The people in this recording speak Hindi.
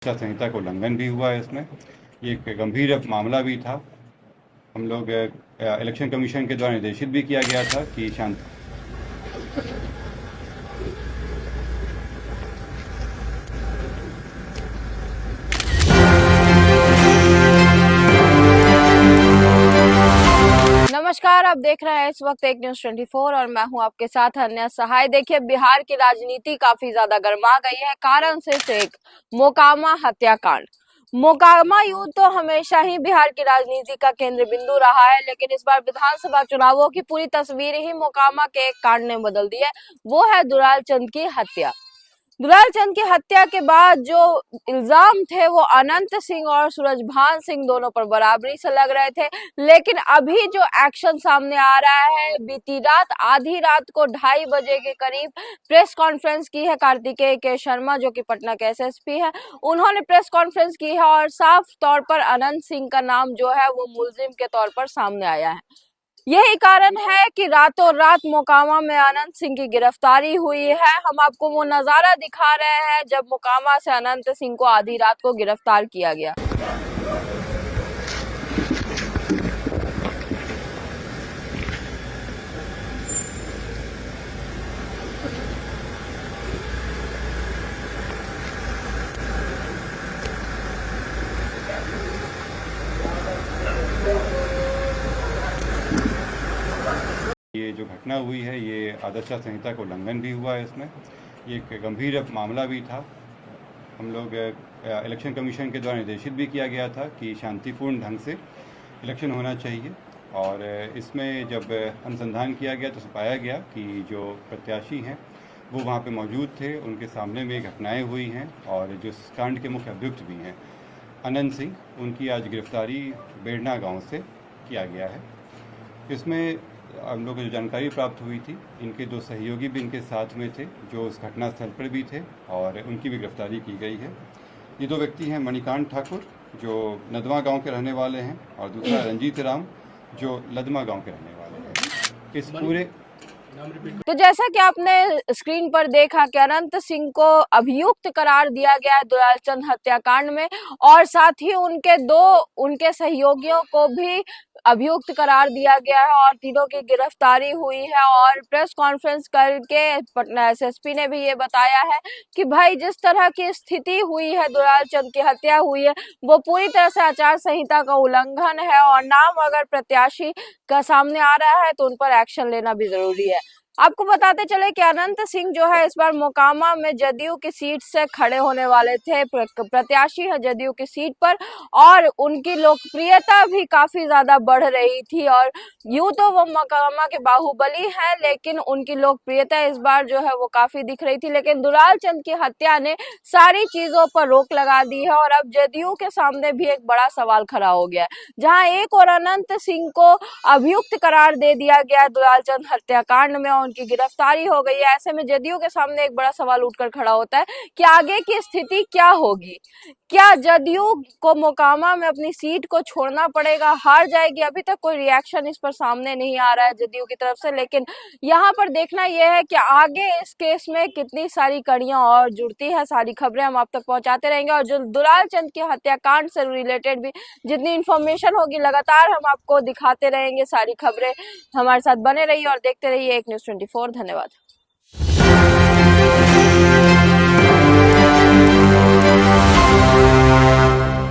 संहिता का उल्लंघन भी हुआ है। इसमें ये एक गंभीर मामला भी था। हम लोग इलेक्शन कमीशन के द्वारा निर्देशित भी किया गया था कि शांति नमस्कार, आप देख रहे हैं इस वक्त एक न्यूज 24 और मैं हूं आपके साथ अन्य सहाय। देखिए, बिहार की राजनीति काफी ज्यादा गर्मा गई है। कारण सिर्फ एक, मोकामा हत्याकांड। मोकामा यूं तो हमेशा ही बिहार की राजनीति का केंद्र बिंदु रहा है, लेकिन इस बार विधानसभा चुनावों की पूरी तस्वीर ही मोकामा के एक कांड ने बदल दी है। वो है दुलाल चंद की हत्या। दुलाल चंद की हत्या के बाद जो इल्जाम थे वो अनंत सिंह और सूरजभान सिंह दोनों पर बराबरी से लग रहे थे, लेकिन अभी जो एक्शन सामने आ रहा है, बीती रात आधी रात को 2:30 बजे के करीब प्रेस कॉन्फ्रेंस की है कार्तिकेय के शर्मा, जो कि पटना के एसएसपी है। उन्होंने प्रेस कॉन्फ्रेंस की है और साफ तौर पर अनंत सिंह का नाम जो है वो मुलजिम के तौर पर सामने आया है। यही कारण है कि रातों रात मोकामा में अनंत सिंह की गिरफ्तारी हुई है। हम आपको वो नजारा दिखा रहे हैं जब मोकामा से अनंत सिंह को आधी रात को गिरफ्तार किया गया। ये जो घटना हुई है ये आदर्श संहिता का उल्लंघन भी हुआ है। इसमें ये एक गंभीर मामला भी था। हम लोग इलेक्शन कमीशन के द्वारा निर्देशित भी किया गया था कि शांतिपूर्ण ढंग से इलेक्शन होना चाहिए। और इसमें जब अनुसंधान किया गया तो पाया गया कि जो प्रत्याशी हैं वो वहाँ पे मौजूद थे, उनके सामने में घटनाएं हुई हैं और जो इस कांड के मुख्य अभियुक्त भी हैं अनंत सिंह, उनकी आज गिरफ्तारी बेड़ना गांव से किया गया है। इसमें हम लोग को जो जानकारी प्राप्त हुई थी, इनके 2 सहयोगी भी इनके साथ में थे जो उस घटनास्थल पर भी थे और उनकी भी गिरफ्तारी की गई है। ये 2 व्यक्ति हैं मणिकांत ठाकुर जो नदवा गांव के रहने वाले हैं और दूसरा रंजीत राम जो लदमा गांव के रहने वाले हैं। इस पूरे तो जैसा कि आपने स्क्रीन पर देखा कि अनंत सिंह को अभियुक्त करार दिया गया है दुलाल चंद हत्याकांड में, और साथ ही उनके सहयोगियों को भी अभियुक्त करार दिया गया है और तीनों की गिरफ्तारी हुई है। और प्रेस कॉन्फ्रेंस करके पटना एसएसपी ने भी ये बताया है कि भाई जिस तरह की स्थिति हुई है, दुलाल चंद की हत्या हुई है, वो पूरी तरह से आचार संहिता का उल्लंघन है और नाम अगर प्रत्याशी का सामने आ रहा है तो उन पर एक्शन लेना भी जरूरी है। आपको बताते चले कि अनंत सिंह जो है इस बार मोकामा में जदयू की सीट से खड़े होने वाले थे, प्रत्याशी है जदयू की सीट पर, और उनकी लोकप्रियता भी काफी ज्यादा बढ़ रही थी। और यूं तो वो मोकामा के बाहुबली हैं, लेकिन उनकी लोकप्रियता इस बार जो है वो काफी दिख रही थी। लेकिन दुलाल चंद की हत्या ने सारी चीजों पर रोक लगा दी है और अब जदयू के सामने भी एक बड़ा सवाल खड़ा हो गया है। जहां एक और अनंत सिंह को अभियुक्त करार दे दिया गया दुलाल चंद हत्याकांड में, उनकी गिरफ्तारी हो गई है। ऐसे में जदयू के सामने एक बड़ा सवाल उठकर खड़ा होता है कि आगे की स्थिति क्या होगी। क्या जदयू को मोकामा में अपनी सीट को छोड़ना पड़ेगा, हार जाएगी? अभी तक कोई रिएक्शन इस पर सामने नहीं आ रहा है जदयू की तरफ से, लेकिन यहाँ पर देखना यह है कि आगे इस केस में कितनी सारी कड़ियां और जुड़ती है। सारी खबरें हम आप तक पहुंचाते रहेंगे और जो दुलाल चंद के हत्याकांड से रिलेटेड भी जितनी इंफॉर्मेशन होगी लगातार हम आपको दिखाते रहेंगे। सारी खबरें हमारे साथ बने रहिए और देखते रहिए एक न्यूज 24। धन्यवाद।